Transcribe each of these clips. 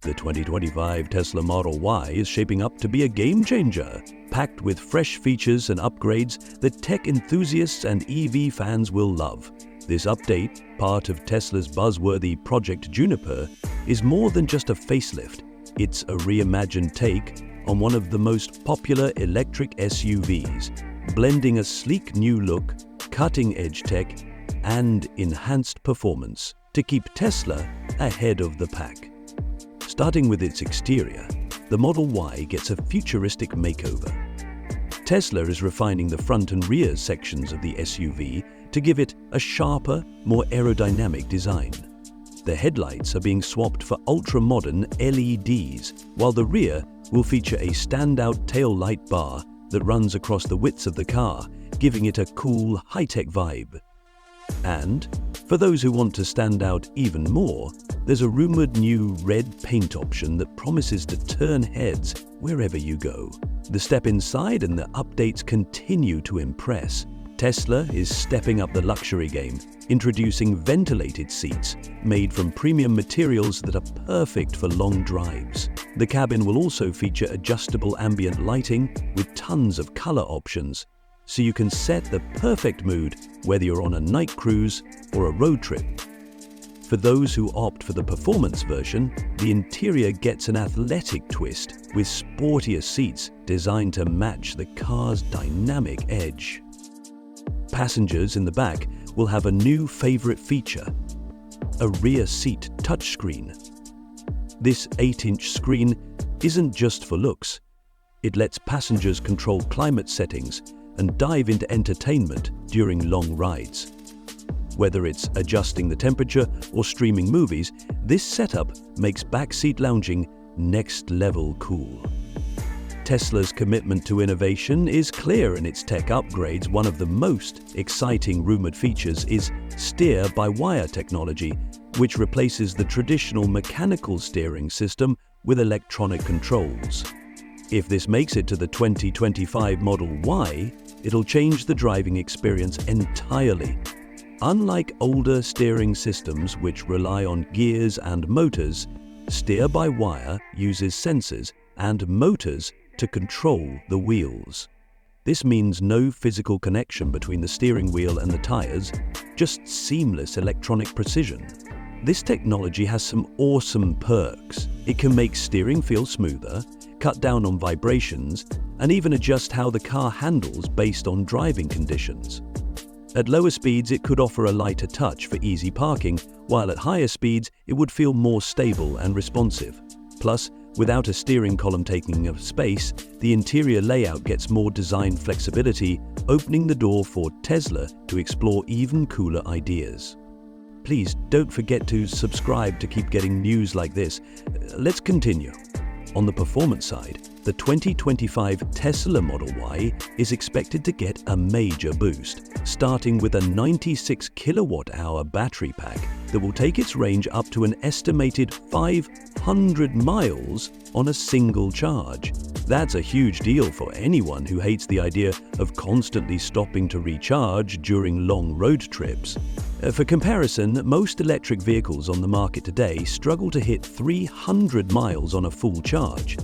The 2025 Tesla Model Y is shaping up to be a game-changer, packed with fresh features and upgrades that tech enthusiasts and EV fans will love. This update, part of Tesla's buzzworthy Project Juniper, is more than just a facelift. It's a reimagined take on one of the most popular electric SUVs, blending a sleek new look, cutting-edge tech, and enhanced performance to keep Tesla ahead of the pack. Starting with its exterior, the Model Y gets a futuristic makeover. Tesla is refining the front and rear sections of the SUV to give it a sharper, more aerodynamic design. The headlights are being swapped for ultra-modern LEDs, while the rear will feature a standout tail light bar that runs across the width of the car, giving it a cool, high-tech vibe. And, for those who want to stand out even more, there's a rumored new red paint option that promises to turn heads wherever you go. The step inside and the updates continue to impress. Tesla is stepping up the luxury game, introducing ventilated seats made from premium materials that are perfect for long drives. The cabin will also feature adjustable ambient lighting with tons of color options, so you can set the perfect mood whether you're on a night cruise or a road trip. For those who opt for the performance version, the interior gets an athletic twist with sportier seats designed to match the car's dynamic edge. Passengers in the back will have a new favorite feature: a rear seat touchscreen. This 8-inch screen isn't just for looks. It lets passengers control climate settings and dive into entertainment during long rides. Whether it's adjusting the temperature or streaming movies, this setup makes backseat lounging next-level cool. Tesla's commitment to innovation is clear in its tech upgrades. One of the most exciting rumored features is steer-by-wire technology, which replaces the traditional mechanical steering system with electronic controls. If this makes it to the 2025 Model Y, it'll change the driving experience entirely. Unlike older steering systems which rely on gears and motors, steer-by-wire uses sensors and motors to control the wheels. This means no physical connection between the steering wheel and the tires, just seamless electronic precision. This technology has some awesome perks. It can make steering feel smoother, cut down on vibrations, and even adjust how the car handles based on driving conditions. At lower speeds, it could offer a lighter touch for easy parking, while at higher speeds, it would feel more stable and responsive. Plus, without a steering column taking up space, the interior layout gets more design flexibility, opening the door for Tesla to explore even cooler ideas. Please don't forget to subscribe to keep getting news like this. Let's continue. On the performance side, the 2025 Tesla Model Y is expected to get a major boost, starting with a 96 kilowatt-hour battery pack that will take its range up to an estimated 500 miles on a single charge. That's a huge deal for anyone who hates the idea of constantly stopping to recharge during long road trips. For comparison, most electric vehicles on the market today struggle to hit 300 miles on a full charge.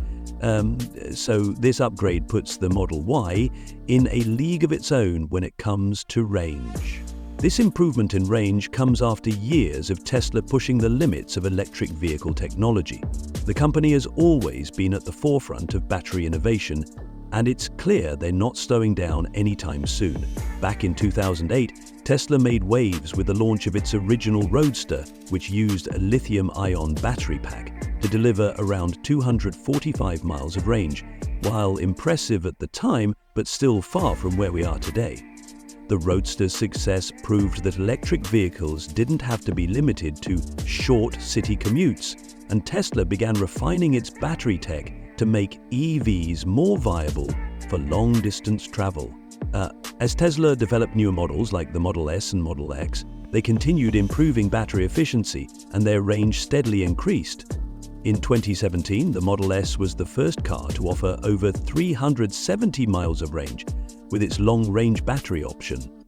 So this upgrade puts the Model Y in a league of its own when it comes to range. This improvement in range comes after years of Tesla pushing the limits of electric vehicle technology. The company has always been at the forefront of battery innovation, and it's clear they're not slowing down anytime soon. Back in 2008, Tesla made waves with the launch of its original Roadster, which used a lithium-ion battery pack to deliver around 245 miles of range, while impressive at the time, but still far from where we are today. The Roadster's success proved that electric vehicles didn't have to be limited to short city commutes, and Tesla began refining its battery tech to make EVs more viable for long-distance travel. As Tesla developed newer models like the Model S and Model X, they continued improving battery efficiency, and their range steadily increased. In 2017, the Model S was the first car to offer over 370 miles of range with its long-range battery option.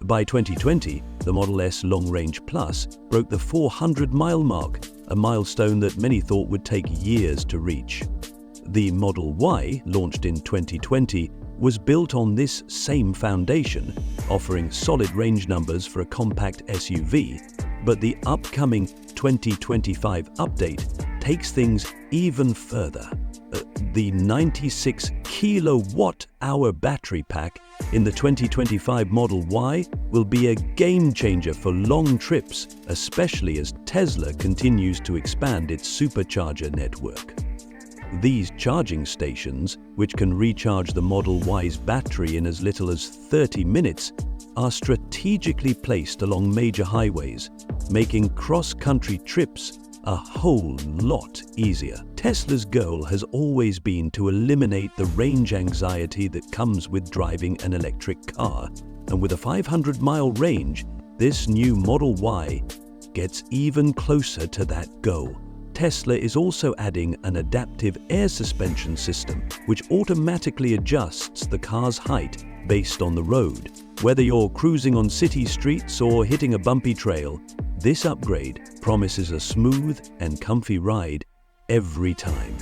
By 2020, the Model S Long Range Plus broke the 400-mile mark, a milestone that many thought would take years to reach. The Model Y, launched in 2020, was built on this same foundation, offering solid range numbers for a compact SUV, but the upcoming 2025 update takes things even further. The 96 kilowatt-hour battery pack in the 2025 Model Y will be a game-changer for long trips, especially as Tesla continues to expand its supercharger network. These charging stations, which can recharge the Model Y's battery in as little as 30 minutes, are strategically placed along major highways, making cross-country trips a whole lot easier. Tesla's goal has always been to eliminate the range anxiety that comes with driving an electric car, and with a 500-mile range, this new Model Y gets even closer to that goal. Tesla is also adding an adaptive air suspension system, which automatically adjusts the car's height based on the road. Whether you're cruising on city streets or hitting a bumpy trail, this upgrade promises a smooth and comfy ride every time.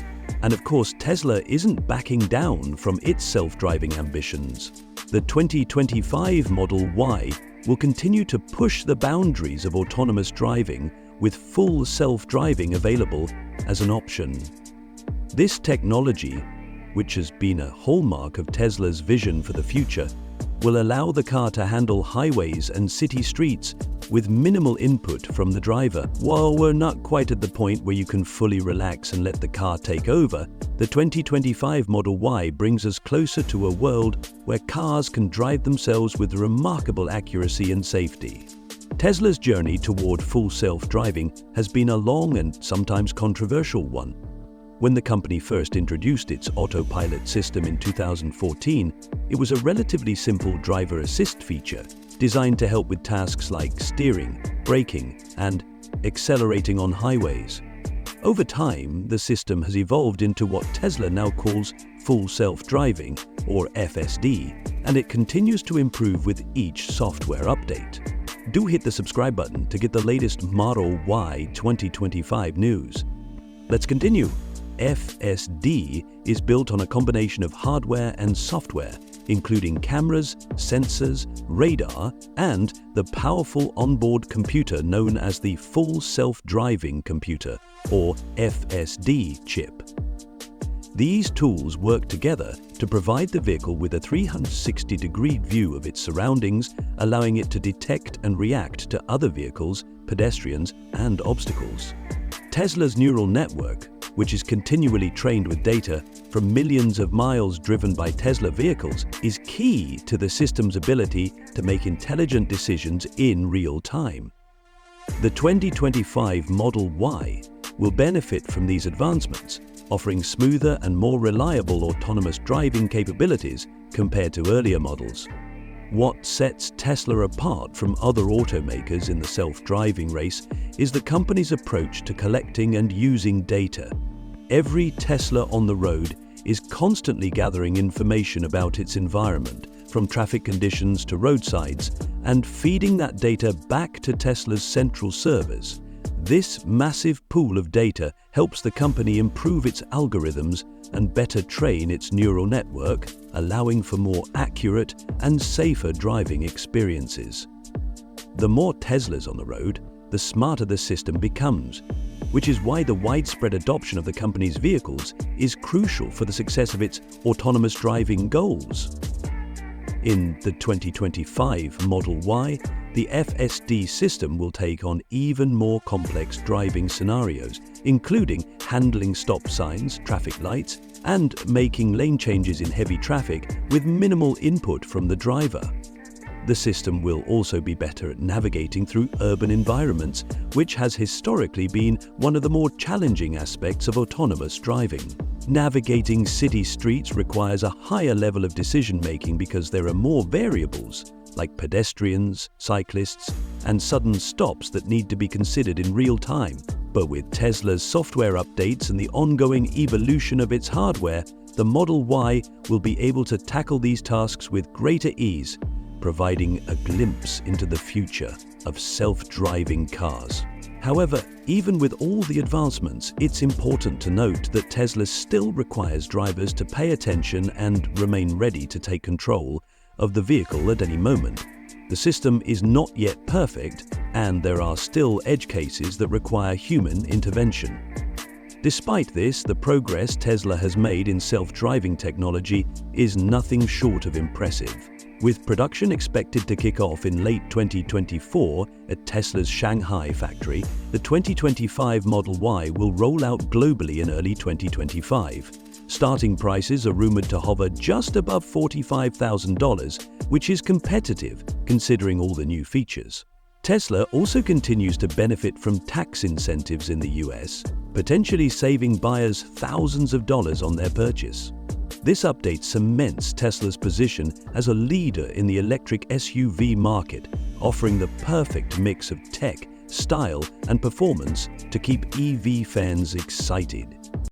And of course, Tesla isn't backing down from its self-driving ambitions. The 2025 Model Y will continue to push the boundaries of autonomous driving, with full self-driving available as an option. This technology, which has been a hallmark of Tesla's vision for the future, will allow the car to handle highways and city streets with minimal input from the driver. While we're not quite at the point where you can fully relax and let the car take over, the 2025 Model Y brings us closer to a world where cars can drive themselves with remarkable accuracy and safety. Tesla's journey toward full self-driving has been a long and sometimes controversial one. When the company first introduced its autopilot system in 2014, it was a relatively simple driver assist feature designed to help with tasks like steering, braking, and accelerating on highways. Over time, the system has evolved into what Tesla now calls full self-driving, or FSD, and it continues to improve with each software update. Do hit the subscribe button to get the latest Model Y 2025 news. Let's continue. FSD is built on a combination of hardware and software, including cameras, sensors, radar, and the powerful onboard computer known as the Full Self-Driving Computer, or FSD chip. These tools work together to provide the vehicle with a 360-degree view of its surroundings, allowing it to detect and react to other vehicles, pedestrians, and obstacles. Tesla's neural network, which is continually trained with data from millions of miles driven by Tesla vehicles, is key to the system's ability to make intelligent decisions in real time. The 2025 Model Y will benefit from these advancements, offering smoother and more reliable autonomous driving capabilities compared to earlier models. What sets Tesla apart from other automakers in the self-driving race is the company's approach to collecting and using data. Every Tesla on the road is constantly gathering information about its environment, from traffic conditions to roadsides, and feeding that data back to Tesla's central servers. This massive pool of data helps the company improve its algorithms and better train its neural network, allowing for more accurate and safer driving experiences. The more Teslas on the road, the smarter the system becomes, which is why the widespread adoption of the company's vehicles is crucial for the success of its autonomous driving goals. In the 2025 Model Y, the FSD system will take on even more complex driving scenarios, including handling stop signs, traffic lights, and making lane changes in heavy traffic with minimal input from the driver. The system will also be better at navigating through urban environments, which has historically been one of the more challenging aspects of autonomous driving. Navigating city streets requires a higher level of decision-making because there are more variables, like pedestrians, cyclists, and sudden stops that need to be considered in real time. But with Tesla's software updates and the ongoing evolution of its hardware, the Model Y will be able to tackle these tasks with greater ease, providing a glimpse into the future of self-driving cars. However, even with all the advancements, it's important to note that Tesla still requires drivers to pay attention and remain ready to take control of the vehicle at any moment. The system is not yet perfect, and there are still edge cases that require human intervention. Despite this, the progress Tesla has made in self-driving technology is nothing short of impressive. With production expected to kick off in late 2024 at Tesla's Shanghai factory, the 2025 Model Y will roll out globally in early 2025. Starting prices are rumored to hover just above $45,000, which is competitive considering all the new features. Tesla also continues to benefit from tax incentives in the US, potentially saving buyers thousands of dollars on their purchase. This update cements Tesla's position as a leader in the electric SUV market, offering the perfect mix of tech, style, and performance to keep EV fans excited.